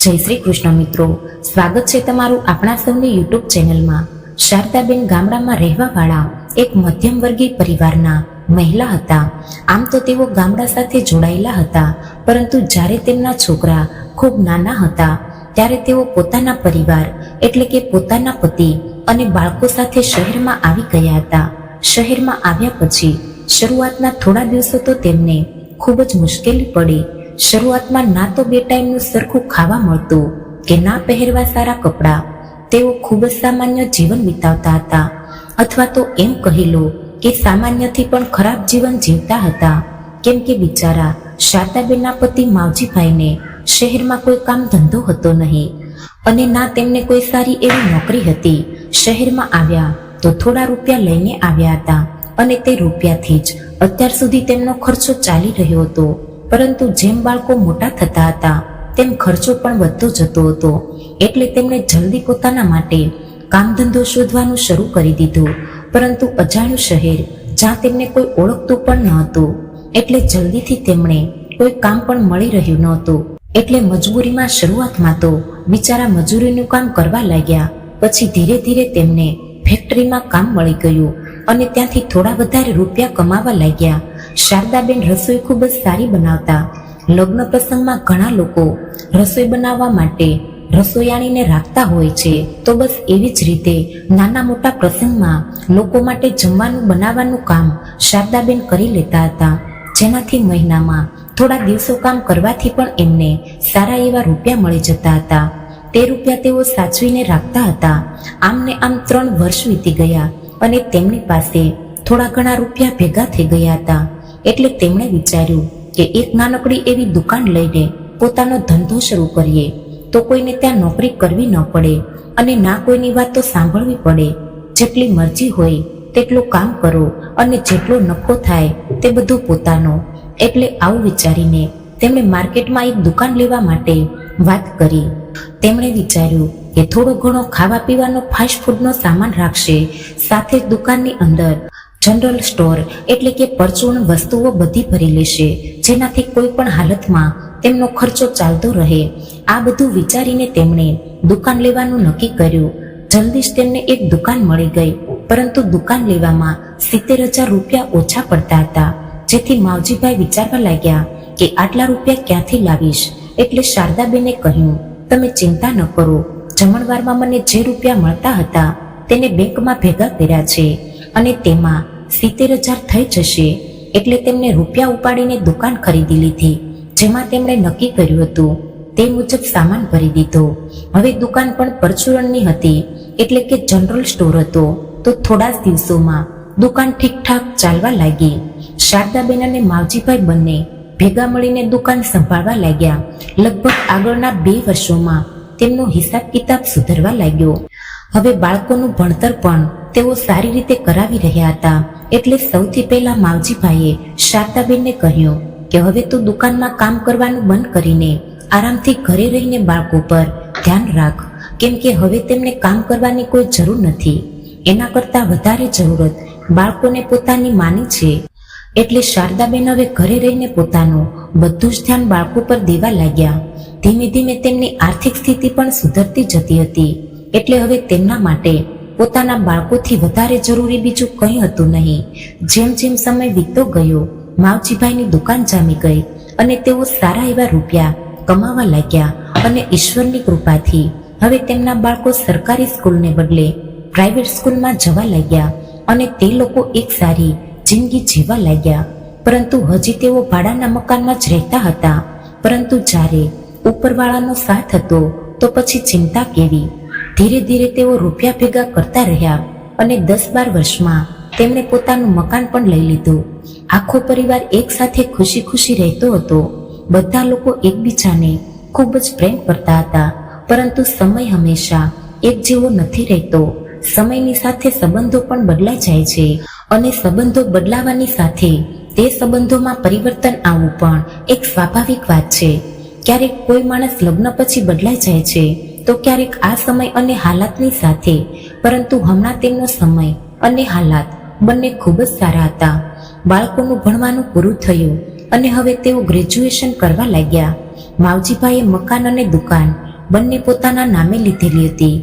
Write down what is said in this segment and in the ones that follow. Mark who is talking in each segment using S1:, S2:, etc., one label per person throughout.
S1: જય શ્રી કૃષ્ણ મિત્રો, સ્વાગત છે તમારું આપણા સૌની યુટ્યુબ ચેનલમાં। શારદાબેન ગામડામાં રહેવાવાળા એક મધ્યમ વર્ગીય પરિવારના મહિલા હતા। આમ તો તેઓ ગામડા સાથે જોડાયેલા હતા, પરંતુ જ્યારે તેમના છોકરા ખૂબ નાના હતા ત્યારે તેઓ પોતાના પરિવાર એટલે કે પોતાના પતિ અને બાળકો સાથે શહેરમાં આવી ગયા હતા। શહેરમાં આવ્યા પછી શરૂઆતના થોડા દિવસો તો તેમને ખૂબ જ મુશ્કેલી પડી। શરૂઆતમાં ના તો બે ટાઈમનું સરખું ખાવા મળતું કે ના પહેરવા સારા કપડાં। તેઓ ખૂબ જ સામાન્ય જીવન વિતાવતા હતા, અથવા તો એમ કહી લો કે સામાન્યથી પણ ખરાબ જીવન જીવતા હતા, કેમ કે બિચારા શારદાબેનના પતિ માવજીભાઈને શહેરમાં કોઈ કામ ધંધો હતો નહીં અને ના તેમને કોઈ સારી એવી નોકરી હતી। શહેરમાં આવ્યા તો થોડા રૂપિયા લઈને આવ્યા હતા અને તે રૂપિયાથી જ અત્યાર સુધી તેમનો ખર્ચો ચાલી રહ્યો હતો। પરંતુ જેમ બાળકો મોટા થતા હતા તેમ ખર્ચો પણ વધતો જતો હતો, એટલે તેમણે જલ્દી પોતાના માટે કામ ધંધો શોધવાનું શરૂ કરી દીધું। પરંતુ અજાણ્યું શહેર જ્યાં તેમને કોઈ ઓળખતું પણ ન હતું, એટલે જલ્દીથી તેમણે કોઈ કામ પણ મળી રહ્યું નહોતું। એટલે મજબૂરીમાં શરૂઆતમાં તો બિચારા મજૂરીનું કામ કરવા લાગ્યા। પછી ધીરે ધીરે તેમને ફેક્ટરીમાં કામ મળી ગયું અને ત્યાંથી થોડા વધારે રૂપિયા કમાવા લાગ્યા। શારદાબેન રસોઈ ખૂબ જ સારી બનાવતા। લગ્ન પ્રસંગમાં ઘણા લોકો રસોઈ બનાવવા માટે રસોઈયાણીને રાખતા હોય છે, તો બસ એવી જ રીતે નાના મોટા પ્રસંગમાં લોકો માટે જમવાનું બનાવવાનું કામ શારદાબેન કરી લેતા હતા, જેનાથી મહિનામાં થોડા દિવસો કામ કરવાથી પણ એમને સારા એવા રૂપિયા મળી જતા હતા। તે રૂપિયા તેઓ સાચવીને રાખતા હતા। આમ ને આમ 3 વર્ષ વીતી ગયા અને તેમની પાસે થોડા ઘણા રૂપિયા ભેગા થઈ ગયા હતા। એટલે તેમણે વિચાર્યું કે એક નાનકડી એવી દુકાન લઈને પોતાનો ધંધો શરૂ કરીએ, તો કોઈને ત્યાં નોકરી કરવી ન પડે અને ના કોઈની વાતો સાંભળવી પડે। જેટલી મરજી હોય તેટલું કામ કરો અને જેટલો નફો થાય તે બધું પોતાનો। એટલે આવું વિચારીને તેમણે માર્કેટમાં એક દુકાન લેવા માટે વાત કરી। તેમણે વિચાર્યું કે થોડો ઘણો ખાવા પીવાનો ફાસ્ટ ફૂડનો સામાન રાખશે, સાથે જ દુકાનની અંદર જનરલ સ્ટોર એટલે કે પરચૂર્ણ વસ્તુઓ બધી ભરી લેશે, જેનાથી કોઈ પણ હાલતમાં તેમનો ખર્ચો ચાલતો રહે। આ બધું વિચારીને તેમણે દુકાન લેવાનું નક્કી કર્યું। જલ્દી જ તેમને એક દુકાન મળી ગઈ, પરંતુ દુકાન લેવામાં 70,000 રૂપિયા ઓછા પડતા હતા, જેથી માવજીભાઈ વિચારવા લાગ્યા કે આટલા રૂપિયા ક્યાંથી લાવીશ। એટલે શારદાબેને કહ્યું, તમે ચિંતા ન કરો, જમણવારમાં મને જે રૂપિયા મળતા હતા તેને બેંકમાં ભેગા કર્યા છે અને તેમાં 70,000 થઈ જશે। એટલે તેમને રૂપિયા ઉપાડીને દુકાન ખરીદી લીધી, જેમાં તેમણે નક્કી કર્યું હતું તે મુજબ સામાન ભરી દીધો। હવે દુકાન પણ પરચૂરણની હતી, એટલે કે જનરલ સ્ટોર હતો, તો થોડા જ દિવસોમાં દુકાન ઠીકઠાક ચાલવા લાગી। શારદાબેન અને માવજીભાઈ બંને ભેગા મળીને દુકાન સંભાળવા લાગ્યા। લગભગ આગળના 2 વર્ષોમાં તેમનો હિસાબ કિતાબ સુધરવા લાગ્યો। હવે બાળકોનું ભણતર પણ તેઓ સારી રીતે કરાવી રહ્યા હતા। એટલે સૌથી પહેલા માવજીભાઈએ શારદાબેનને કહ્યું કે હવે તું દુકાનમાં કામ કરવાનું બંધ કરીને આરામથી ઘરે રહીને બાળકો પર ધ્યાન રાખ, કેમ કે હવે તેમને કામ કરવાની કોઈ જરૂર નથી, એના કરતાં વધારે જરૂરત બાળકોને પોતાની માની છે। એટલે શારદાબેન હવે ઘરે રહીને પોતાનું બધું જ ધ્યાન બાળકો પર દેવા લાગ્યા। ધીમે ધીમે તેમની આર્થિક સ્થિતિ પણ સુધરતી જતી હતી, એટલે હવે તેમના માટે પોતાના બાળકોથી વધારે જરૂરી બીજું કંઈ હતું નહીં। જેમ જેમ સમય વીતતો ગયો, માવજીભાઈની દુકાન જામી ગઈ અને તેઓ સારા એવા રૂપિયા કમાવા લાગ્યા અને ઈશ્વરની કૃપાથી હવે તેમના બાળકો સરકારી સ્કૂલને બદલે પ્રાઇવેટ સ્કૂલમાં જવા લાગ્યા અને તે લોકો એક સારી જિંદગી જીવવા લાગ્યા। પરંતુ હજી તેઓ ભાડાના મકાનમાં જ રહેતા હતા, પરંતુ જ્યારે ઉપરવાળાનો સાથ હતો તો પછી ચિંતા કેવી। ધીરે ધીરે તેઓ રૂપિયા ભેગા કરતા રહ્યા અને 10-12 વર્ષમાં તેમણે પોતાનું મકાન પણ લઈ લીધું। આખો પરિવાર એક સાથે ખુશી ખુશી રહેતો હતો। બધા લોકો એકબીજાને ખૂબ જ પ્રેમ કરતા હતા, પરંતુ સમય હંમેશા એક જેવો નથી રહેતો। સમયની સાથે સંબંધો પણ બદલાઈ જાય છે અને સંબંધો બદલાવાની સાથે તે સંબંધોમાં પરિવર્તન આવવું પણ એક સ્વાભાવિક વાત છે। ક્યારેક કોઈ માણસ લગ્ન પછી બદલાઈ જાય છે, તો ક્યારેક આ સમય અને હાલાતની સાથે, પરંતુ હમણાં તેમનો સમય અને હાલાત બંને ખૂબ જ સારા હતા। બાળકોનું ભણવાનું પૂરું થયું અને હવે તેઓ ગ્રેજ્યુએશન કરવા લાગ્યા। માવજીભાઈએ મકાન અને દુકાન બંને પોતાના નામે લીધેલી હતી.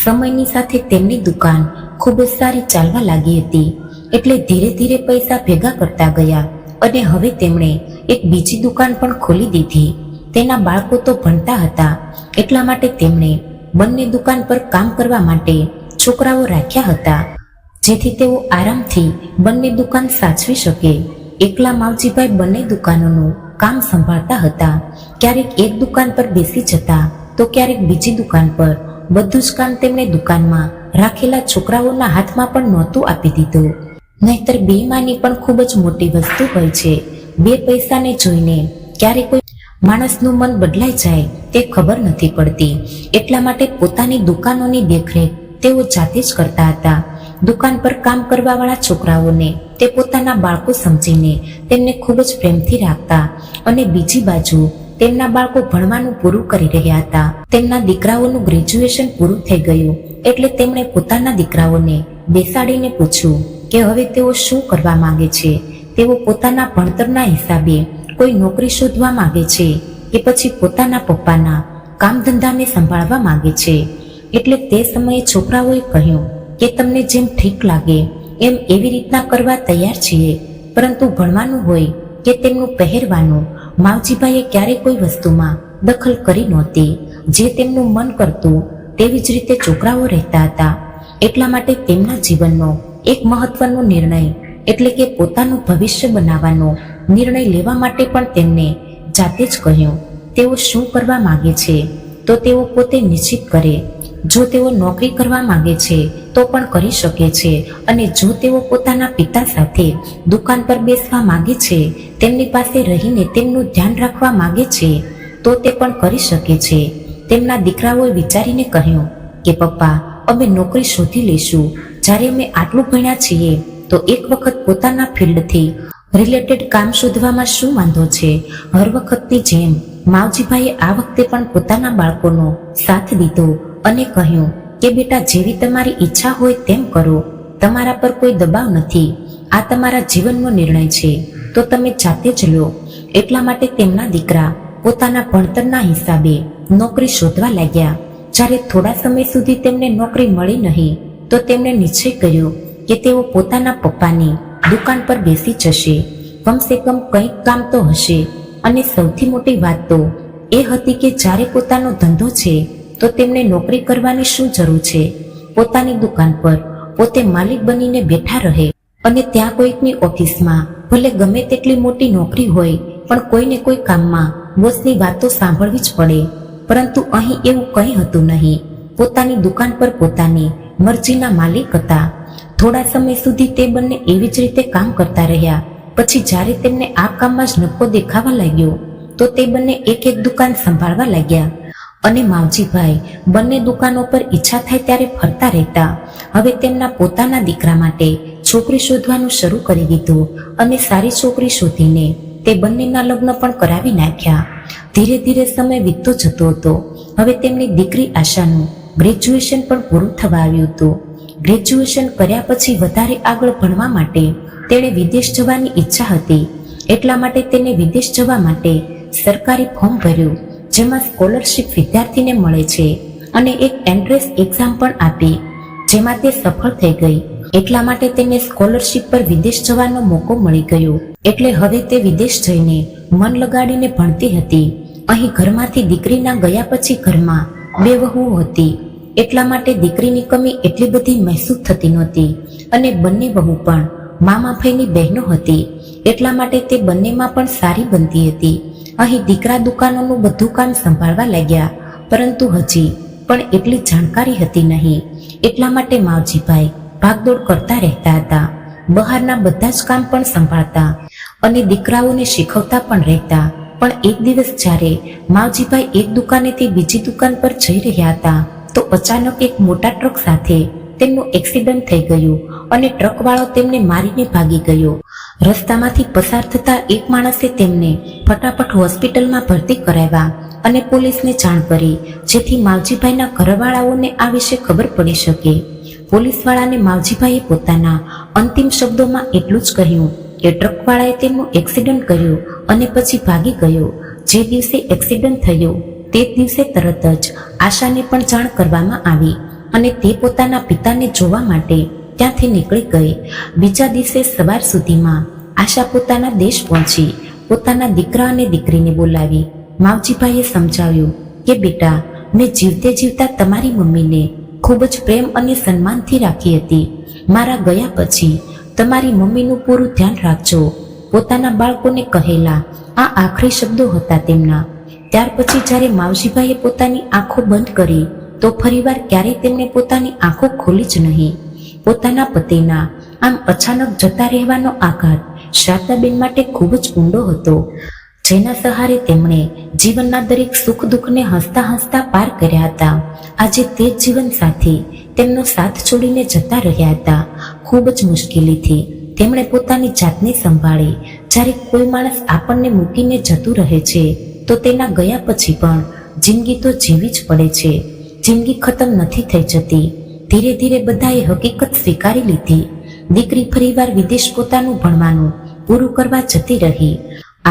S1: સમયની સાથે તેમની દુકાન ખૂબ જ સારી ચાલવા લાગી હતી, એટલે ધીરે ધીરે પૈસા ભેગા કરતા ગયા અને હવે તેમણે એક બીજી દુકાન પણ ખોલી દીધી. તેના બાળકો તો ભણતા હતા, એટલા માટે તેમણે બંને દુકાન પર કામ કરવા માટે છોકરાઓ રાખ્યા હતા, જેથી તેઓ આરામથી બંને દુકાન સાચવી શકે. એકલા માવજીભાઈ બંને દુકાનોનું કામ સંભાળતા હતા. ક્યારેક એક દુકાન પર બેસી જતા તો ક્યારેક બીજી દુકાન પર. બધું જ કામ તેમણે દુકાનમાં રાખેલા છોકરાઓના હાથમાં પણ નહોતું આપી દીધું. નહીતર બેઈમાની પણ ખૂબ જ મોટી વસ્તુ હોય છે. બે પૈસાને જોઈને ક્યારે કોઈ માણસનું મન બદલાઈ જાય તે ખબર નથી પડતી. એટલા માટે પોતાની દુકાનોની દેખરેખ તેઓ જાતે જ કરતા હતા. દુકાન પર કામ કરવા વાળા છોકરાઓને તે પોતાના બાળકો સમજીને તેમને ખૂબ જ પ્રેમથી રાખતા, અને બીજી બાજુ તેમના બાળકો ભણવાનું પૂરું કરી રહ્યા હતા. તેમના દીકરાઓનું ગ્રેજ્યુએશન પૂરું થઈ ગયું એટલે તેમણે પોતાના દીકરાઓને બેસાડીને પૂછ્યું કે હવે તેઓ શું કરવા માંગે છે. તેઓ પોતાના ભણતરના હિસાબે કોઈ નોકરી શોધવા માંગે છે કે પછી પોતાના પપ્પાના કામ ધંધાને સંભાળવા માંગે છે. એટલે તે સમયે છોકરાઓએ કહ્યું કે તમને જેમ ઠીક લાગે એમ એવી રીતના કરવા તૈયાર છીએ, પરંતુ ભણવાનું હોય કે તેમનું પહેરવાનું, માવજીભાઈએ ક્યારેય કોઈ વસ્તુમાં દખલ કરી નહોતી. જે તેમનું મન કરતું તેવી જ રીતે છોકરાઓ રહેતા હતા. એટલા માટે તેમના જીવનનો એક મહત્વનો નિર્ણય એટલે કે પોતાનું ભવિષ્ય બનાવવાનો નિર્ણય લેવા માટે પણ તેમને જાતે જ કહ્યું. તેઓ શું કરવા માંગે છે તો તેઓ પોતે નિશ્ચિત કરે. જો તેઓ નોકરી કરવા માંગે છે તો પણ કરી શકે છે, અને જો તેઓ પોતાના પિતા સાથે દુકાન પર બેસવા માંગે છે, તેમની પાસે રહીને તેમનું ધ્યાન રાખવા માંગે છે તો તે પણ કરી શકે છે. તેમના દીકરાઓએ વિચારીને કહ્યું કે પપ્પા, અમે નોકરી શોધી લઈશું. જ્યારે અમે આટલું ભણ્યા છીએ તો એક વખત પોતાના ફિલ્ડથી રિલેટેડ કામ શોધવામાં શું વાંધો છે. હર વખતની જેમ માવજીભાઈએ આ વખતે પણ પોતાના બાળકોનો સાથ દીધો અને કહ્યું કે બેટા, જેવી તમારી ઈચ્છા હોય તેમ કરો. તમારા પર કોઈ દબાવ નથી. આ તમારા જીવનનો નિર્ણય છે તો તમે જાતે જ લો. એટલા માટે તેમના દીકરા પોતાના ભણતરના હિસાબે નોકરી શોધવા લાગ્યા. જ્યારે થોડા સમય સુધી તેમને નોકરી મળી નહીં તો તેમણે નિશ્ચય કર્યો કે તેઓ પોતાના પપ્પાની દુકાન પર બેસી જશે. કમસે કમ કંઈક કામ તો હશે. અને સૌથી મોટી વાત તો એ હતી કે જ્યારે પોતાનો ધંધો છે તો તેમને નોકરી કરવાની શું જરૂર છે. પોતાની દુકાન પર પોતે માલિક બનીને બેઠા રહે, અને ત્યાં કોઈકની ઓફિસમાં ભલે ગમે તેટલી મોટી નોકરી હોય પણ કોઈને કોઈ કામમાં બોસની વાતો સાંભળવી જ પડે. પરંતુ અહીં એવું કંઈ હતું નહીં. પોતાની દુકાન પર પોતાની મરજીના માલિક હતા. થોડા સમય સુધી તે બંને એવી જ રીતે કામ કરતા રહ્યા. પછી જ્યારે તેમને આ કામમાં જ નફો દેખાવા લાગ્યો તો તે બંને એક એક દુકાન સંભાળવા લાગ્યા. અને માવજીભાઈ બંને દુકાનો પર ઈચ્છા થાય ત્યારે ફરતા રહેતા. હવે તેમના પોતાના દીકરા માટે છોકરી શોધવાનું શરૂ કરી દીધું, અને સારી છોકરી શોધીને તે બંનેના લગ્ન પણ કરાવી નાખ્યા. ધીરે ધીરે સમય વીતતો જતો હતો. હવે તેમની દીકરી આશાનું ગ્રેજ્યુએશન પણ પૂરું થવા આવ્યું હતું. ગ્રેજ્યુએશન કર્યા પછી વધારે આગળ ભણવા માટે તેણે વિદેશ જવાની ઈચ્છા હતી. એટલા માટે તેને વિદેશ જવા માટે સરકારી ફોર્મ ભર્યું, જેમાં સ્કોલરશીપ વિદ્યાર્થીને મળે છે, અને એક એન્ટ્રન્સ એક્ઝામ પણ આપી, જેમાં તે સફળ થઈ ગઈ. એટલા માટે તેને સ્કોલરશીપ પર વિદેશ જવાનો મોકો મળી ગયો. એટલે હવે તે વિદેશ જઈને મન લગાડીને ભણતી હતી. અહીં ઘરમાંથી દીકરીના ગયા પછી ઘરમાં બે વહુઓ હતી. એટલા માટે દીકરીની કમી એટલી બધી મહેસૂસ થતી નહોતી, અને બંને વહુ પણ મામા ભાઈની બહેનો હતી. એટલા માટે તે બંનેમાં પણ સારી બનતી હતી. અહીં દીકરા દુકાનોનું બધું કામ સંભાળવા લાગ્યા, પરંતુ હજી પણ એટલી જાણકારી હતી નહીં. એટલા માટે માવજીભાઈ ભાગદોડ કરતા રહેતા હતા. બહારના બધા જ કામ પણ સંભાળતા અને દીકરાઓને શીખવતા પણ રહેતા. પણ એક દિવસ જ્યારે માવજીભાઈ એક દુકાનેથી બીજી દુકાન પર જઈ રહ્યા હતા તો અચાનક એક મોટા ટ્રક સાથે તેમનું એક્સિડન્ટ થઈ ગયું, અને ટ્રકવાળો તેમને મારીને ભાગી ગયો. રસ્તામાંથી પસાર થતા એક માણસે તેમને ફટાફટ હોસ્પિટલમાં ભરતી કરાવ્યા અને પોલીસને જાણ કરી, જેથી માવજીભાઈના ઘરવાળાઓને આ વિશે ખબર પડી શકે. પોલીસવાળાને માવજીભાઈએ પોતાના અંતિમ શબ્દોમાં એટલું જ કહ્યું કે ટ્રકવાળાએ તેમનું એક્સિડન્ટ કર્યું અને પછી ભાગી ગયો. જે દિવસે એક્સિડન્ટ થયો તે દિવસે તરત જ આશાને પણ જાણ કરવામાં આવી અને તે પોતાના પિતાને જોવા માટે ત્યાંથી નીકળી ગઈ. બીજા દિવસે સવાર સુધીમાં આશા પોતાના દેશ પહોંચી. પોતાના દીકરા અને દીકરીને બોલાવી માવજીભાઈએ સમજાવ્યું કે બેટા, મેં જીવતે જીવતા તમારી મમ્મીને ખૂબ જ પ્રેમ અને સન્માનથી રાખી હતી. મારા ગયા પછી તમારી મમ્મીનું પૂરું ધ્યાન રાખજો. પોતાના બાળકોને કહેલા આ આખરી શબ્દો હતા તેમના. ત્યાર પછી જ્યારે માવજીભાઈએ પોતાની આંખો બંધ કરી તો ફરીવાર ક્યારેય તેમણે પોતાની આંખો ખોલી જ નહીં. પોતાના પતિના આમ અચાનક જતા રહેવાનો આઘાત શારદાબેન માટે ખૂબ જ ઊંડો હતો, જેના સહારે તેમણે જીવનના દરેક સુખ દુઃખને હસતા હસતા પાર કર્યા હતા. આજે તે જ જીવન સાથી તેમનો સાથ છોડીને જતા રહ્યા હતા. ખૂબ જ મુશ્કેલીથી તેમણે પોતાની જાતને સંભાળી. જ્યારે કોઈ માણસ આપણને મૂકીને જતું રહે છે તો તેના ગયા પછી પણ જિંદગી તો જીવી જ પડે છે. જિંદગી ખતમ નથી થઈ જતી. ધીરે ધીરે બધાએ હકીકત સ્વીકારી લીધી. દીકરી ફરીવાર વિદેશ પોતાનું ભણવાનું પૂરું કરવા જતી રહી.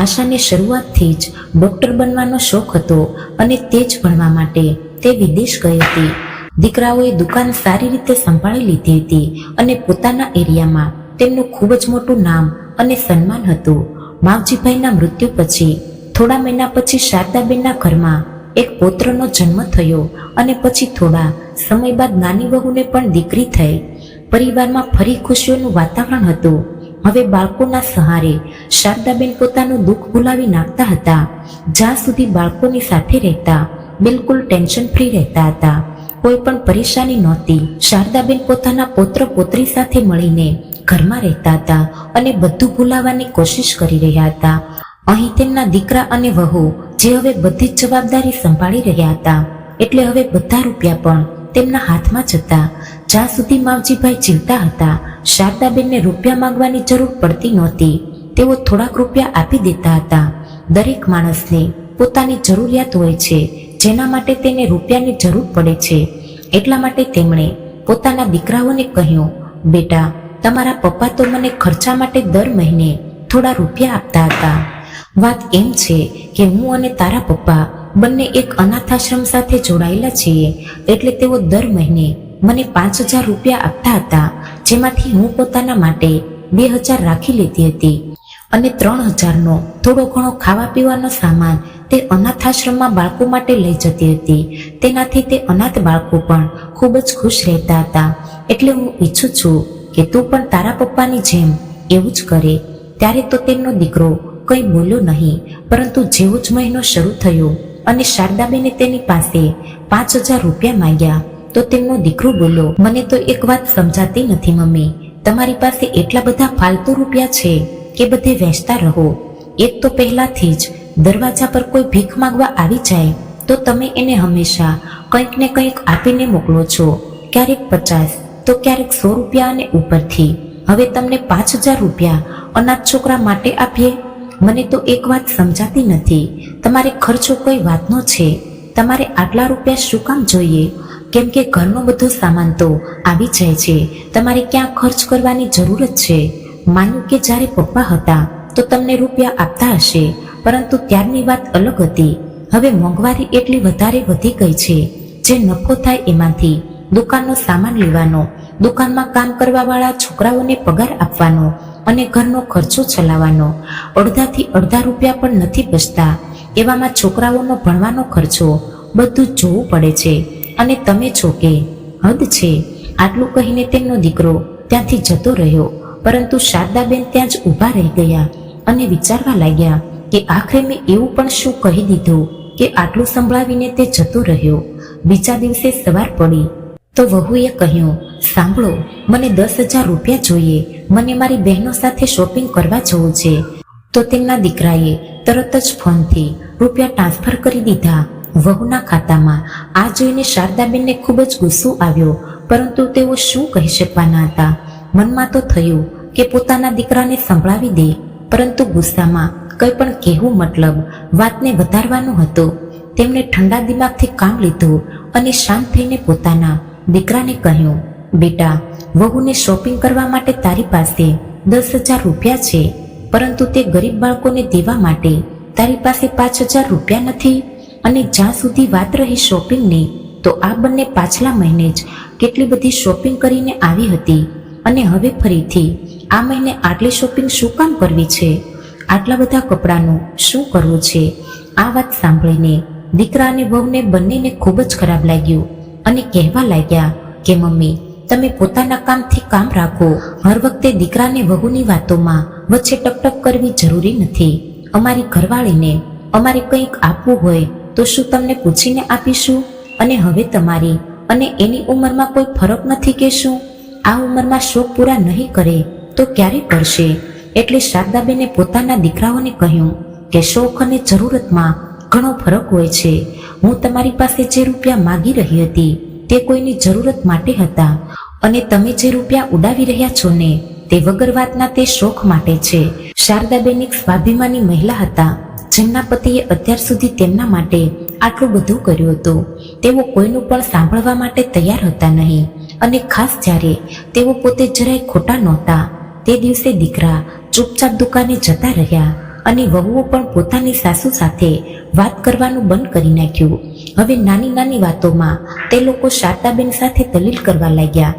S1: આશાને શરૂઆતથી જ ડોક્ટર બનવાનો શોખ હતો અને તે જ ભણવા માટે તે વિદેશ ગઈ હતી. દીકરાઓએ દુકાન સારી રીતે સંભાળી લીધી હતી અને પોતાના એરિયામાં તેમનું ખૂબ જ મોટું નામ અને સન્માન હતું. માવજીભાઈના મૃત્યુ પછી થોડા મહિના પછી શારદાબેનના ઘરમાં એક પૌત્રનો જન્મ થયો અને પછી થોડા સમય બાદ નાની વહુને પણ દીકરી થઈ. પરિવારમાં ફરી ખુશીઓનું વાતાવરણ હતું. હવે બાળકોના સહારે શારદાબેન પોતાનું દુઃખ ભૂલાવી નાખતા હતા. જ્યાં સુધી બાળકોની સાથે રહેતા બિલકુલ ટેન્શન ફ્રી રહેતા હતા. કોઈ પણ પરેશાની નહોતી. શારદાબેન પોતાના પૌત્ર પૌત્રી સાથે મળીને ઘરમાં રહેતા હતા અને બધું ભૂલાવવાની કોશિશ કરી રહ્યા હતા. અહીં તેમના દીકરા અને વહુ જે હવે બધી જ જવાબદારી સંભાળી રહ્યા હતા, એટલે હવે બધા રૂપિયા પણ તેમના હાથમાં જ હતા. જ્યાં સુધી માવજીભાઈ જીવતા હતા શારદાબેનને રૂપિયા માંગવાની જરૂર પડતી નહોતી. તેઓ થોડાક રૂપિયા આપી દેતા હતા. દરેક માણસને પોતાની જરૂરિયાત હોય છે, જેના માટે તેને રૂપિયાની જરૂર પડે છે. એટલા માટે તેમણે પોતાના દીકરાઓને કહ્યું, બેટા, તમારા પપ્પા તો મને ખર્ચા માટે દર મહિને થોડા રૂપિયા આપતા હતા. વાત એમ છે કે હું અને તારા પપ્પા બંને એક અનાથાશ્રમ સાથે જોડાયેલા છીએ, એટલે તેઓ દર મહિને મને 5,000 રૂપિયા આપતા હતા, જેમાંથી હું પોતાના માટે 2,000 રાખી લેતી હતી અને 3,000નો થોડો ઘણો ખાવા પીવાનો સામાન તે અનાથાશ્રમમાં બાળકો માટે લઈ જતી હતી. તેનાથી તે અનાથ બાળકો પણ ખૂબ જ ખુશ રહેતા હતા. એટલે હું ઈચ્છું છું કે તું પણ તારા પપ્પાની જેમ એવું જ કરે. ત્યારે તો તેમનો દીકરો કંઈ બોલ્યો નહીં, પરંતુ જેવો જ મહિનો શરૂ થયો અને શારદાબેને તેની પાસે 5,000 રૂપિયા માંગ્યા તો તેમનો દીકરો બોલ્યો, મને તો એક વાત સમજાતી નથી મમ્મી, તમારી પાસે એટલા બધા ફાલતુ રૂપિયા છે કે બધે વહેંચતા રહો. એક તો પહેલાથી જ દરવાજા પર કોઈ ભીખ માંગવા આવી જાય તો તમે એને હંમેશા કંઈક ને કંઈક આપીને મોકલો છો, ક્યારેક 50 તો ક્યારેક 100 રૂપિયા અને ઉપરથી. હવે તમને 5,000 રૂપિયા અનાથ છોકરા માટે આપીએ. મને તો એક વાત સમજાતી નથી, તમારે ખર્ચો કોઈ વાતનો છે? તમારે આટલા રૂપિયા શું કામ જોઈએ? કેમ કે ઘરનો બધો સામાન તો આવી જાય છે, તમારે ક્યાં ખર્ચ કરવાની જરૂર જ છે. માન્યું કે જ્યારે પપ્પા હતા તો તમને રૂપિયા આપતા હશે, પરંતુ ત્યારની વાત અલગ હતી. હવે મોંઘવારી એટલી વધારે વધી ગઈ છે, જે નફો થાય એમાંથી દુકાનનો સામાન લેવાનો, દુકાનમાં કામ કરવાવાળા છોકરાઓને પગાર આપવાનો અને ઘરનો ખર્ચો ચલાવવાનો. અડધાથી અડધા રૂપિયા પણ નથી બચતા. એવામાં છોકરાઓનો ભણવાનો ખર્ચો બધું જ જોવું પડે છે અને તમે છો કે હદ છે. આટલું કહીને તેમનો દીકરો ત્યાંથી જતો રહ્યો, પરંતુ શારદાબેન ત્યાં જ ઊભા રહી ગયા અને વિચારવા લાગ્યા કે આખરે મેં એવું પણ શું કહી દીધું કે આટલું સંભળાવીને તે જતો રહ્યો. બીજા દિવસે સવાર પડી તો વહુએ કહ્યું, સાંભળો, મને 10,000 રૂપિયા જોઈએ, મને મારી બહેનો સાથે શોપિંગ કરવા જવું છે. તો તેમના દીકરાએ તરત જ ફોનથી રૂપિયા ટ્રાન્સફર કરી દીધા વહુના ખાતામાં. આ જોઈને શારદાબેનને ખૂબ જ ગુસ્સો આવ્યો, પરંતુ તેઓ શું કહી શકવાના હતા. મનમાં તો થયું કે પોતાના દીકરાને સંભળાવી દે, પરંતુ ગુસ્સામાં કંઈ પણ કહેવું મતલબ વાતને વધારવાનું હતું. તેમણે ઠંડા દિમાગથી કામ લીધું અને શાંત થઈને પોતાના દીકરાને કહ્યું, બેટા, વહુને શોપિંગ કરવા માટે તારી પાસે 10,000 રૂપિયા છે, પરંતુ તે ગરીબ બાળકોને દેવા માટે તારી પાસે 5,000 રૂપિયા નથી. અને જ્યાં સુધી વાત રહી શોપિંગની, તો આ બંને પાછલા મહિને જ કેટલી બધી શોપિંગ કરીને આવી હતી અને હવે ફરીથી આ મહિને આટલી શોપિંગ શું કામ કરવી છે? આટલા બધા કપડાનું શું કરવું છે? આ વાત સાંભળીને દીકરા અને વહુને બંનેને ખૂબ જ ખરાબ લાગ્યું અને કહેવા લાગ્યા કે મમ્મી, તમે પોતાના કામથી કામ રાખો. હર વખતે દીકરાને વહુની વાતોમાં વચ્ચે ટકટક કરવી જરૂરી નથી. અમારી ઘરવાળીને અમારે કંઈક આપવું હોય તો શું તમને પૂછીને આપીશું? અને હવે તમારી અને એની ઉંમરમાં કોઈ ફરક નથી કે શું? આ ઉંમરમાં શોખ પૂરા નહીં કરે તો ક્યારે કરશે? એટલે શારદાબેને પોતાના દીકરાઓને કહ્યું કે શોખ અને જરૂરતમાં ઘણો ફરક હોય છે. હું તમારી પાસે જે રૂપિયા માગી રહી હતી તે કોઈની જરૂરત માટે હતા, અને તમે જે રૂપિયા ઉડાવી રહ્યા છો ને તે વગર વાતના તે શોખ માટે છે. શારદાબેન એક સ્વાભિમાની મહિલા હતા, જેમના પતિએ અત્યાર સુધી તેમના માટે આટલું બધું કર્યું હતું. તેઓ કોઈનું પણ સાંભળવા માટે તૈયાર હતા નહીં, અને ખાસ જ્યારે તેઓ પોતે જરાય ખોટા નહોતા. તે દિવસે દીકરા ચૂપચાપ દુકાને જતા રહ્યા અને વહુઓ પણ પોતાની સાસુ સાથે વાત કરવાનું બંધ કરી નાખ્યું. હવે નાની નાની વાતોમાં તે લોકો શારદાબેન સાથે દલીલ કરવા લાગ્યા.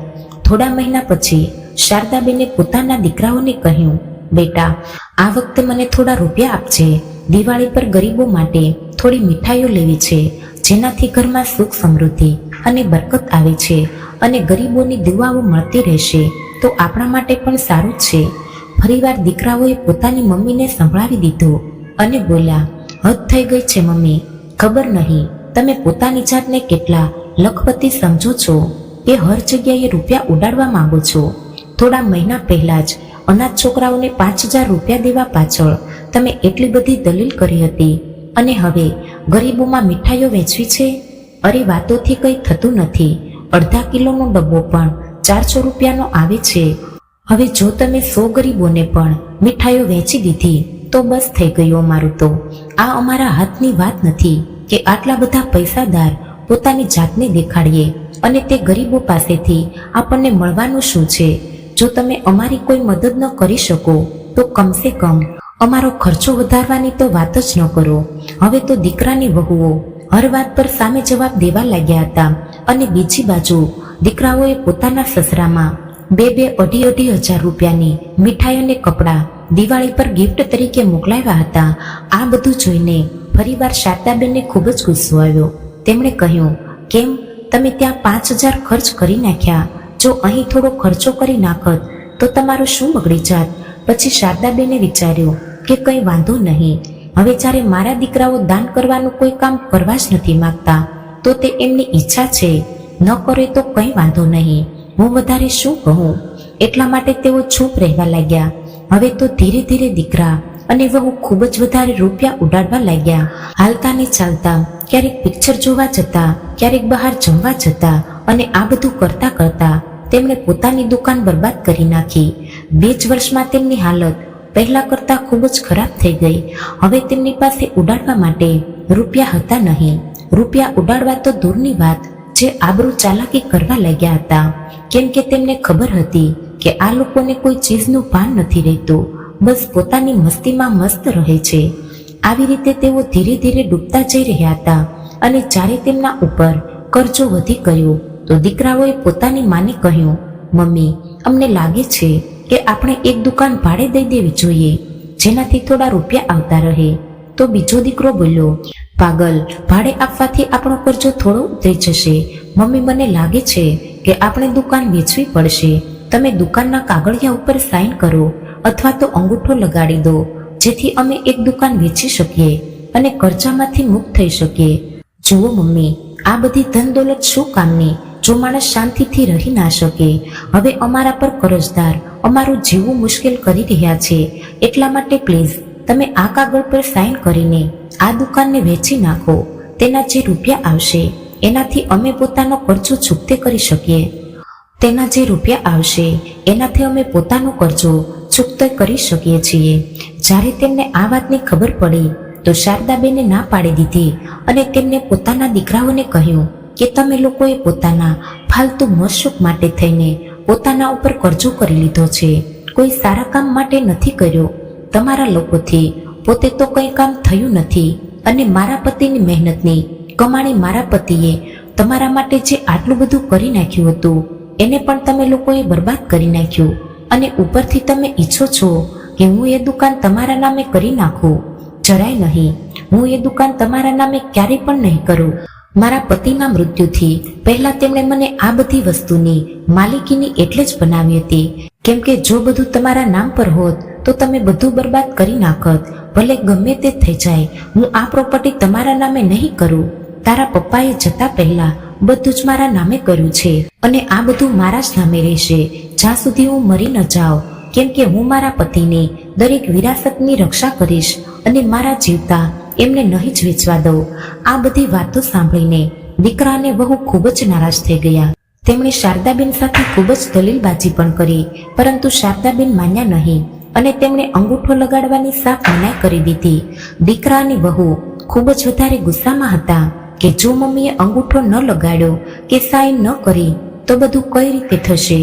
S1: થોડા મહિના પછી શારદાબેને પોતાના દીકરાઓને કહ્યું, બેટા, આ વખતે મને થોડા રૂપિયા આપજે. દિવાળી પર ગરીબો માટે થોડી મીઠાઈઓ લેવી છે, જેનાથી ઘરમાં સુખ સમૃદ્ધિ અને બરકત આવે છે, અને ગરીબોની દુઆઓ મળતી રહેશે તો આપણા માટે પણ સારું જ છે. ફરીવાર દીકરાઓએ પોતાની મમ્મીને સંભળાવી દીધું અને બોલ્યા, હદ થઈ ગઈ છે મમ્મી. ખબર નહીં તમે પોતાની જાતને કેટલા લખપતિ સમજો છો કે હર જગ્યાએ રૂપિયા ઉડાડવા માંગો છો. થોડા મહિના પહેલા જ અનાથ છોકરાઓને 5,000 રૂપિયા દેવા પાછળ તમે એટલી બધી દલીલ કરી હતી, અને હવે ગરીબોમાં મીઠાઈઓ વેચવી છે? અરે, વાતોથી કંઈ થતું નથી. અડધા કિલોનો ડબ્બો પણ 400 રૂપિયાનો આવે છે. હવે જો તમે 100 ગરીબોને પણ મીઠાઈઓ વેચી દીધી તો બસ થઈ ગયું અમારું. તો આ અમારા હાથની વાત નથી કે આટલા બધા પૈસાદાર પોતાની જાતને દેખાડીએ, અને તે ગરીબો પાસેથી આપણને મળવાનું શું છે? જો તમે અમારી કોઈ મદદ ન કરી શકો તો કમસે કમ અમારો ખર્ચો વધારવાની તો વાત જ ન કરો. હવે તો દીકરાની વહુઓ હર વાત પર સામે જવાબ દેવા લાગ્યા હતા, અને બીજી બાજુ દીકરાઓએ પોતાના સસરામાં 2,000-2,500 રૂપિયાની મીઠાઈ અને કપડાં દિવાળી પર ગિફ્ટ તરીકે મોકલાવ્યા હતા. આ બધું જોઈને ફરીવાર શારદાબેનને ખૂબ જ ગુસ્સો આવ્યો. તેમણે કહ્યું, કેમ તમે ત્યાં 5,000 ખર્ચ કરી નાખ્યા? જો અહીં થોડો ખર્ચો કરી નાખત તો તમારું શું બગડી જાત? પછી શારદાબેને વિચાર્યું કે કંઈ વાંધો નહીં. હવે જ્યારે મારા દીકરાઓ દાન કરવાનું કોઈ કામ કરવા જ નથી માંગતા તો તે એમની ઈચ્છા છે, ન કરે તો કંઈ વાંધો નહીં. હું વધારે શું કહું? એટલા માટે તેઓ ચૂપ રહેવા લાગ્યા. હવે તો ધીરે ધીરે દીકરા અને વહુ ખૂબ જ વધારે રૂપિયા ઉડાડવા લાગ્યા. હાલતા ને ચાલતા ક્યારેક પિક્ચર જોવા જતા, ક્યારેક બહાર જમવા જતા, અને આ બધું કરતા કરતા તેમણે પોતાની દુકાન બરબાદ કરી નાખી. 2 જ વર્ષમાં તેમની હાલત પહેલા કરતા ખૂબ જ ખરાબ થઈ ગઈ. હવે તેમની પાસે ઉડાડવા માટે રૂપિયા હતા નહીં. રૂપિયા ઉડાડવા તો દૂરની વાત, જે આબરૂ ચાલાકી કરવા લાગ્યા હતા, કેમ કે તેમને ખબર હતી કે આ લોકોને કોઈ ચીજનું ભાન નથી રહેતું, બસ પોતાની મસ્તીમાં મસ્ત રહે છે. આવી રીતે તેઓ ધીરે ધીરે ડૂબતા જઈ રહ્યા હતા, અને જ્યારે તેમના ઉપર કરજો વધી ગયો તો દીકરાઓએ પોતાની માને કહ્યું, મમ્મી, અમને લાગે છે કે આપણે એક દુકાન ભાડે દઈ દેવી જોઈએ, જેનાથી થોડા રૂપિયા આવતા રહે. તો બીજો દીકરો બોલ્યો, પાગલ, ભાડે આપવાથી આપણો કરજો થોડો ઉતરી જશે. મમ્મી, મને લાગે છે કે આપણે દુકાન વેચવી પડશે. તમે દુકાનના કાગળિયા ઉપર સાઇન કરો અથવા તો અંગૂઠો લગાડી દો, જેથી અમે એક દુકાન વેચી શકીએ અને કરજામાંથી મુક્ત થઈ શકીએ. જુઓ મમ્મી, આ બધી ધન દોલત શું કામની જો માણસ શાંતિથી રહી ના શકે? હવે અમારા પર કરજદાર અમારું જીવવું મુશ્કેલ કરી રહ્યા છે, એટલા માટે પ્લીઝ તમે આ કાગળ પર સાઇન કરીને આ દુકાનને વેચી નાખો. તેના જે રૂપિયા આવશે એનાથી અમે પોતાનો કરજો ચૂકતે કરી શકીએ. તેના જે રૂપિયા આવશે એનાથી અમે પોતાનો કરજો ચૂકતે કરી શકીએ છીએ. જ્યારે તેમને આ વાતની ખબર પડી તો શારદાબેને ના પાડી દીધી, અને તેમને પોતાના દીકરાઓને કહ્યું કે તમે લોકોએ પોતાના ફાલતુ મોજશોખ માટે થઈને પોતાના ઉપર કરજો કરી લીધો છે, કોઈ સારા કામ માટે નથી કર્યો. તમારા લોકોથી પોતે તો કંઈ કામ થયું નથી, અને મારા પતિની મહેનતની કમાણી મારા પતિએ તમારા માટે જે આટલું બધું કરી નાખ્યું હતું એને પણ તમે લોકોએ બરબાદ કરી નાખ્યું, અને ઉપરથી તમે ઈચ્છો છો કે હું એ દુકાન તમારા નામે કરી નાખું? જરાય નહીં. હું એ દુકાન તમારા નામે ક્યારેય પણ નહીં કરું. મારા પતિના મૃત્યુથી પહેલા તેમણે મને આ બધી વસ્તુની માલિકીની એટલે જ બનાવી હતી કેમ કે જો બધું તમારા નામ પર હોત તો તમે બધું બરબાદ કરી નાખત. ભલે ગમે તે થઈ જાય, હું આ પ્રોપર્ટી તમારા નામે નહીં કરું. તારા પપ્પાએ જતા પહેલા બધું જ મારા નામે કર્યું છે અને આ બધું મારા જ નામે રહેશે જ્યાં સુધી હું મરી ન જાઉં, કેમ કે હું મારા પતિની દરેક વિરાસતની રક્ષા કરીશ અને મારા જીવતા એમને નહીં જ વેચવા દઉં. આ બધી વાતો સાંભળીને દીકરા અને વહુ ખૂબ જ નારાજ થઈ ગયા. તેમણે શારદાબેન સાથે ખૂબ જ દલીલબાજી પણ કરી, પરંતુ શારદાબેન માન્યા નહીં અને તેમણે અંગૂઠો લગાડવાની સાફ મનાઈ કરી દીધી. દીકરા અને વહુ ખૂબ જ વધારે ગુસ્સામાં હતા કે જો મમ્મીએ અંગૂઠો ન લગાડ્યો કે સાઈન ન કરી તો બધું કઈ રીતે થશે.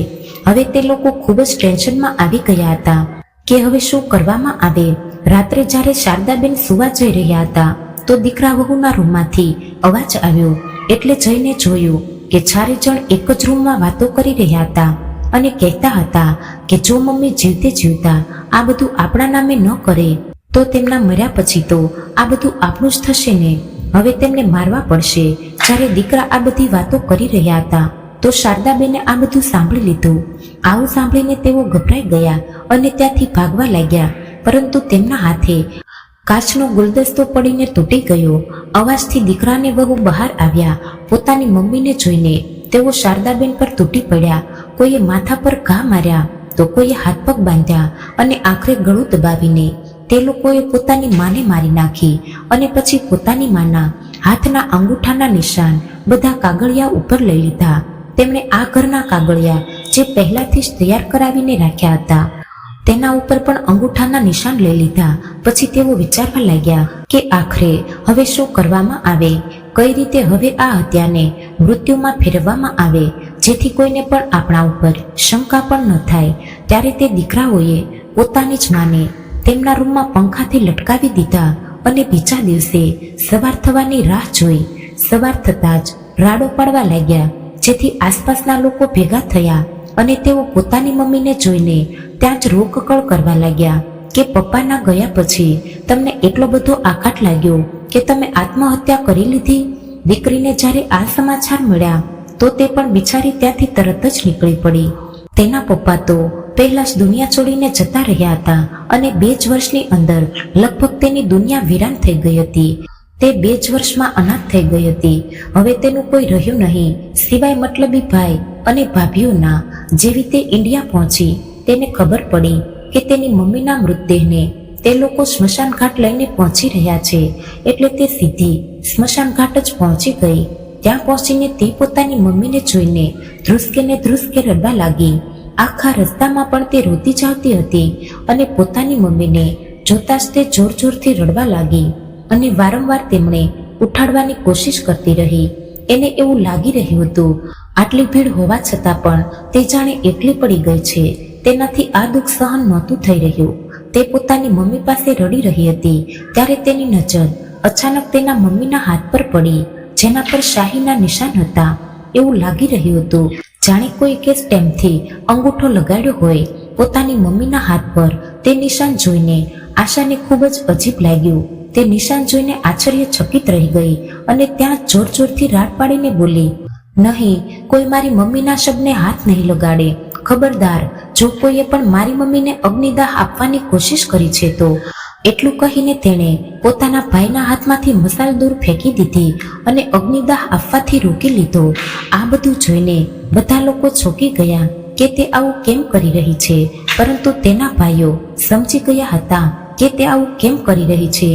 S1: હવે તે લોકો ખૂબ જ ટેન્શનમાં આવી ગયા હતા કે હવે શું કરવામાં આવે. રાત્રે જ્યારે શારદાબેન સુવા જઈ રહ્યા હતા તો દીકરા વહુના રૂમમાંથી અવાજ આવ્યો, એટલે જઈને જોયું કે ચારે જણ એક જ રૂમમાં વાતો કરી રહ્યા હતા અને કહેતા હતા કે જો મમ્મી જીવતે જીવતા આ બધું આપણા નામે ન કરે તો તેમના મર્યા પછી તો આ બધું આપણું જ થશે ને. હવે તેમને મારવા પડશે. જ્યારે દીકરા આ બધી વાતો કરી રહ્યા હતા તો શારદાબેને આ બધું સાંભળી લીધું. આવું સાંભળીને તેઓ ગભરાઈ ગયા અને ત્યાંથી ભાગવા લાગ્યા, પરંતુ તેમના હાથે કાચનો ગુલદસ્તો પડીને તૂટી ગયો. અવાજથી દીકરાને વહુ બહાર આવ્યા. પોતાની મમ્મીને જોઈને તેઓ શારદાબેન પર તૂટી પડ્યા. કોઈએ માથા પર ઘા માર્યા તો કોઈએ હાથ પગ બાંધ્યા અને આખરે ગળું દબાવીને તે લોકોએ પોતાની માને મારી નાખી અને પછી પોતાની માના હાથના અંગૂઠાના નિશાન બધા કાગળિયા ઉપર લઈ લીધા. તેમણે આ ઘરના કાગળિયા જે પહેલાથી જ તૈયાર કરાવીને રાખ્યા હતા તેના ઉપર પણ અંગૂઠાના નિશાન લઈ લીધા. પછી તેઓ વિચારવા લાગ્યા કે આખરે હવે શું કરવામાં આવે, કઈ રીતે હવે આ હત્યાને મૃત્યુમાં ફેરવવામાં આવે જેથી કોઈને પણ આપણા ઉપર શંકા પણ ન થાય. ત્યારે તે દીકરાઓએ પોતાની જ માને તેમના રૂમમાં પંખાથી લટકાવી દીધા અને બીજા દિવસે સવાર થવાની રાહ જોઈ. સવાર થતાં જ રાડો પાડવા લાગ્યા જેથી આસપાસના લોકો ભેગા થયા અને તેઓ પોતાની મમ્મીને જોઈને ત્યાં જ રોકકળ કરવા લાગ્યા કે પપ્પાના ગયા પછી તમને એટલો બધો આઘાત લાગ્યો કે તમે આત્મહત્યા કરી લીધી. દીકરીને જ્યારે આ સમાચાર મળ્યા તો તે પણ બિચારી ત્યાંથી તરત જ નીકળી પડી. તેના પપ્પા તો પહેલા જ દુનિયા છોડીને જતા રહ્યા હતા અને 2 જ વર્ષની અંદર લગભગ તેની દુનિયા વીરાન થઈ ગઈ હતી. તે 2 જ વર્ષમાં અનાથ થઈ ગઈ હતી. હવે તેનું કોઈ રહ્યું નહીં સિવાય મતલબી ભાઈ અને ભાભીઓના. જેવી તે ઇન્ડિયા પહોંચી તેને ખબર પડી કે તેની મમ્મીના મૃતદેહને તે લોકો સ્મશાન ઘાટ લઈને પહોંચી રહ્યા છે, એટલે તે સીધી સ્મશાન ઘાટ જ પહોંચી ગઈ. ત્યાં પહોંચીને તે પોતાની મમ્મીને જોઈને ધ્રુસકે રડવા લાગી. આખા રસ્તામાં પણ તે રોતી જ આવતી હતી અને પોતાની મમ્મીને જોતા જ તે જોર જોરથી રડવા લાગી અને વારંવાર તેમણે ઉઠાડવાની કોશિશ કરતી રહી. એને એવું લાગી રહ્યું હતું આટલી ભીડ હોવા છતાં પણ તે જાણે એકલી પડી ગઈ છે. તેનાથી આ દુઃખ સહન નહોતું થઈ રહ્યું. તે પોતાની મમ્મી પાસે રડી રહી હતી ત્યારે તેની નજર અચાનક તેના મમ્મીના હાથ પર પડી જેના પર શાહીના નિશાન હતા. એવું લાગી રહ્યું હતું જાણે કોઈ કે સ્ટેમ્પથી અંગૂઠો લગાડ્યો હોય. પોતાની મમ્મીના હાથ પર તે નિશાન જોઈને આશાને ખૂબ જ અજીબ લાગ્યું. તે નિશાન જોઈને આશ્ચર્યચકિત રહી ગઈ અને ત્યાં જોર જોરથી રાડ પાડીને બોલી, નહીં, કોઈ મારી મમ્મીના શબને હાથ નહીં લગાડે. ખબરદાર, જો કોઈએ પણ મારી મમ્મીને અગ્નિદાહ આપવાની કોશિશ કરી છે તો. એટલું કહીને તેણે પોતાના ભાઈના હાથમાંથી મસાલ દૂર ફેંકી દીધી અને અગ્નિદાહ આપવાથી રોકી લીધો. આ બધું જોઈને બધા લોકો ચોંકી ગયા કે તે આવું કેમ કરી રહી છે, પરંતુ તેના ભાઈઓ સમજી ગયા હતા કે તે આવું કેમ કરી રહી છે,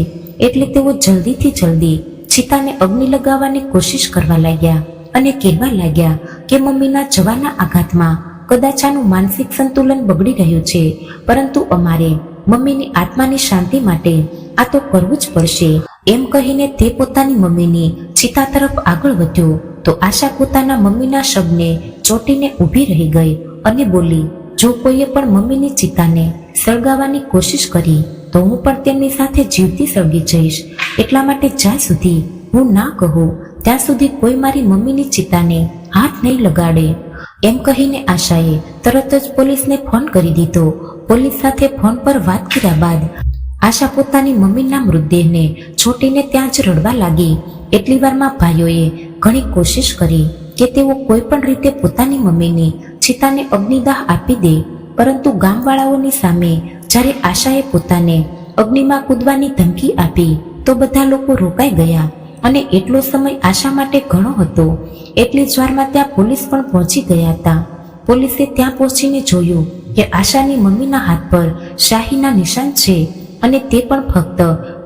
S1: એટલે તેઓ જલ્દીથી જલ્દી ચિતાને અગ્નિ લગાવવાની કોશિશ કરવા લાગ્યા અને કહેવા લાગ્યા કે મમ્મીના જવાના આઘાતમાં કદાચ આનું માનસિક સંતુલન બગડી રહ્યું છે, પરંતુ અમારે મમ્મીની આત્માની શાંતિ માટે આ તો કરવું જ પડશે. એમ કહીને તે પોતાની મમ્મીની ચિતા તરફ આગળ વધ્યો તો આશા પોતાના મમ્મીના શબને ચોંટીને ઊભી રહી ગઈ અને બોલી, જો કોઈએ પણ મમ્મીની ચિતાને સળગાવવાની કોશિશ કરી તો હું પણ તેમની સાથે જીવતી સળગી જઈશ. એટલા માટે જ્યાં સુધી હું ના કહું ત્યાં સુધી કોઈ મારી મમ્મીની ચિતાને હાથ નહીં લગાડે. એમ કહીને આશાએ તરત જ પોલીસને ફોન કરી દીધો. પોલીસ સાથે ફોન પર વાત કર્યા બાદ આશા પોતાની મમ્મીના મૃતદેહને છોટીને ત્યાં જ રડવા લાગી. એટલી વારમાં ભાઈઓએ ઘણી કોશિશ કરી કે તેઓ કોઈ પણ રીતે પોતાની મમ્મીની ચિતાને અગ્નિદાહ આપી દે, પરંતુ ગામવાળાઓની સામે જ્યારે આશાએ પોતાને અગ્નિમાં કૂદવાની ધમકી આપી તો બધા લોકો રોકાઈ ગયા અને એટલો સમય આશા માટે ઘણો હતો. એટલી જ વારમાં ત્યાં પોલીસ પણ પહોંચી ગયા હતા. પોલીસે ત્યાં પહોંચીને જોયું કે આશાની મમ્મીના હાથ પર શાહીના નિશાન છે અને તે પણ ફક્ત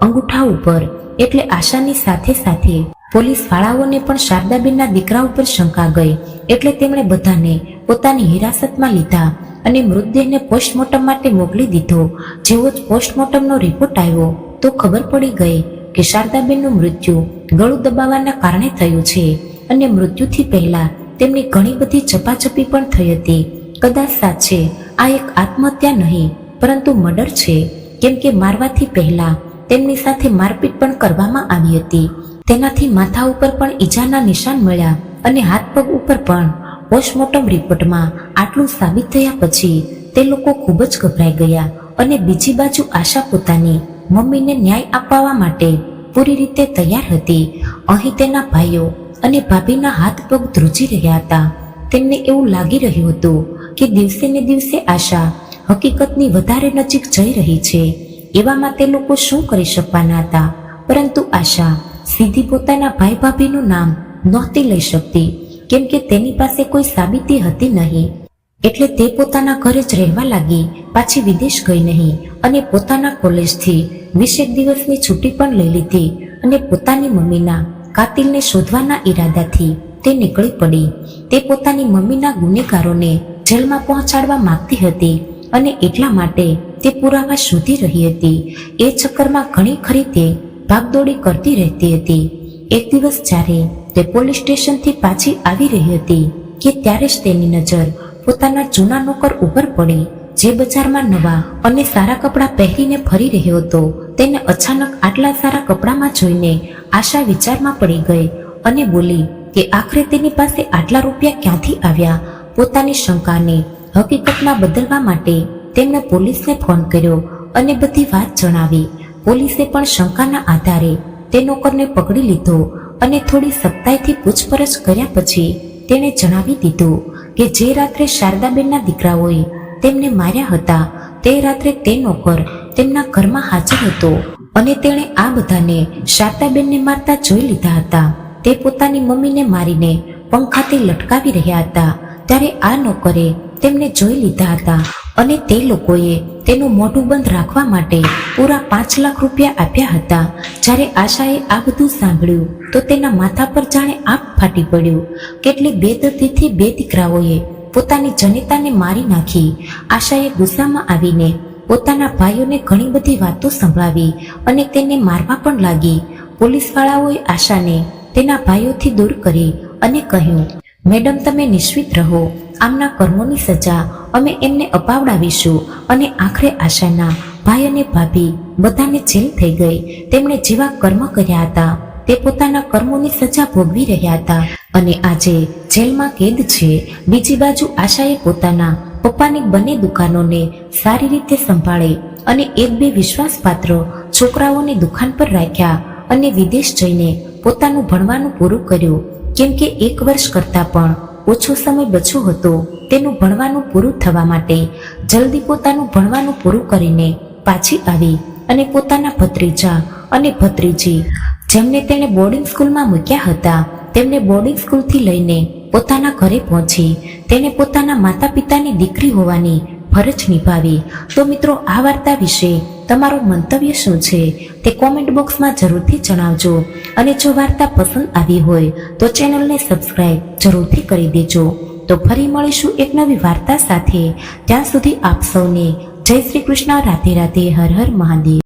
S1: અંગૂઠા ઉપર. એટલે આશાની સાથે સાથે પોલીસ વાળાઓને પણ શારદાબેનના દીકરા ઉપર શંકા ગઈ. એટલે તેમણે બધાને પોતાની હિરાસતમાં લીધા અને મૃતદેહને પોસ્ટમોર્ટમ માટે મોકલી દીધો. જેવો જ પોસ્ટમોર્ટમનો રિપોર્ટ આવ્યો તો ખબર પડી ગઈ કે શારદાબેનનું મૃત્યુ ગળું દબાવવાના કારણે થયું છે અને મૃત્યુથી પહેલા તેમની ઘણી બધી ચપાચપી પણ થઈ હતી. કદાચ સાચે આ એક આત્મહત્યા નહીં પરંતુ મર્ડર છે, કેમ કે મારવાથી પહેલા તેમની સાથે મારપીટ પણ કરવામાં આવી હતી. તેનાથી માથા ઉપર પણ ઈજાના નિશાન મળ્યા અને હાથ પગ ઉપર પણ. પોસ્ટમોર્ટમ રિપોર્ટમાં આટલું સાબિત થયા પછી તે લોકો ખૂબ જ ગભરાઈ ગયા અને બીજી બાજુ આશા પોતાની મમ્મીને ન્યાય અપાવવા માટે પૂરી રીતે તૈયાર હતી. અહીં તેના ભાઈઓ અને ભાભીના હાથ પગ ધ્રુજી રહ્યા હતા. તેમને એવું લાગી રહ્યું હતું કે દિવસે ને દિવસે આશા હકીકતની વધારે નજીક જઈ રહી છે. એવામાં તે લોકો શું કરી શકવાના હતા, પરંતુ આશા સીધી પોતાના ભાઈ ભાભીનું નામ નહોતી લઈ શકતી, કેમ કે તેની પાસે કોઈ સાબિતી હતી નહીં. એટલે તે પોતાના ઘરે જ રહેવા લાગી, પાછી વિદેશ ગઈ નહીં અને પોતાના કોલેજથી 20 દિવસની છૂટી પણ લઈ લીધી અને પોતાની મમ્મીના કાતિલને શોધવાના ઈરાદાથી તે નીકળી પડી. તે પોતાની મમ્મીના ગુનેગારોને જેલમાં પહોંચાડવા માંગતી હતી અને એટલા માટે તે પુરાવા શોધી રહી હતી. એ ચક્કરમાં ઘણી ખરી તે ભાગદોડી કરતી રહેતી હતી. એક દિવસ જ્યારે તે પોલીસ સ્ટેશનથી પાછી આવી રહી હતી કે ત્યારે જ તેની નજર પોતાના જૂના નોકર ઉપર પડી, જે બજારમાં નવા અને સારા કપડાં પહેરીને ફરી રહ્યો હતો. તેને અચાનક આટલા સારા કપડામાં જોઈને આશા વિચારમાં પડી ગઈ અને બોલી કે આખરે તેની પાસે આટલા રૂપિયા ક્યાંથી આવ્યા. પોતાની શંકાને હકીકતમાં બદલવા માટે તેમણે પોલીસને ફોન કર્યો અને બધી વાત જણાવી. પોલીસે પણ શંકાના આધારે તે નોકરને પકડી લીધો અને થોડી સખ્તાઈથી પૂછપરછ કર્યા પછી તેણે જણાવી દીધું કે જે રાત્રે શારદાબેનના દીકરાઓએ તેમને માર્યા હતા તે રાત્રે તે નોકર તેમના ઘરમાં હાજર હતો અને તેણે આ બધાને શારદાબેનને મારતા જોઈ લીધા હતા. તે પોતાની મમ્મીને મારીને પંખાથી લટકાવી રહ્યા હતા ત્યારે આ નોકરે તેમને જોઈ લીધા હતા અને તે લોકોએ તેનું મોઢું બંધ રાખવા માટે પૂરા 5 લાખ રૂપિયા આપ્યા હતા. જ્યારે આશાએ આ બધું સાંભળ્યું તો તેના માથા પર જાણે આગ ફાટી પડ્યું. કેટલી બેદર્દીથી 2 દીકરાઓએ પોતાની જનિતાને મારી નાખી. આશાએ ગુસ્સામાં આવીને પોતાના ભાઈઓને ઘણી બધી વાતો સંભળાવી અને તેને મારવા પણ લાગી. પોલીસવાળાઓએ આશાને તેના ભાઈઓથી દૂર કરી અને કહ્યું, મેડમ તમે નિશ્ચિત રહો, આમના કર્મોની સજા અમે એમને અપાવડાવીશું. અને આખરે આશાના ભાઈ અને ભાભી બધાને જેલ થઈ ગઈ. તેમણે જેવા કર્મ કર્યા હતા તે પોતાના કર્મોની સજા ભોગવી રહ્યા હતા અને આજે જેલમાં કેદ છે. બીજી બાજુ આશાએ પોતાના પપ્પાની બંને દુકાનોને સારી રીતે સંભાળે અને 1-2 વિશ્વાસપાત્ર છોકરાઓની દુકાન પર રાખ્યા અને વિદેશ જઈને પોતાનું ભણવાનું પૂરું કર્યું. કેમ કે 1 વર્ષ કરતાં પણ ઓછો સમય બચ્યો હતો તેનું ભણવાનું પૂરું થવા માટે. જલ્દી પોતાનું ભણવાનું પૂરું કરીને પાછી આવી અને પોતાના ભત્રીજા અને ભત્રીજી જેમને તેણે બોર્ડિંગ સ્કૂલમાં મૂક્યા હતા તેમને બોર્ડિંગ સ્કૂલથી લઈને પોતાના ઘરે પહોંચી. તેને પોતાના માતા પિતાની દીકરી હોવાની ફરજ નિભાવી. તો મિત્રો, આ વાર્તા વિશે તમારું મંતવ્ય શું છે તે કોમેન્ટ બોક્સમાં જરૂરથી જણાવજો. અને જો વાર્તા પસંદ આવી હોય તો ચેનલને સબસ્ક્રાઇબ જરૂરથી કરી દેજો. તો ફરી મળીશું એક નવી વાર્તા સાથે. ત્યાં સુધી આપ સૌને જય શ્રી કૃષ્ણ, રાધે રાધે, હર હર મહાદેવ.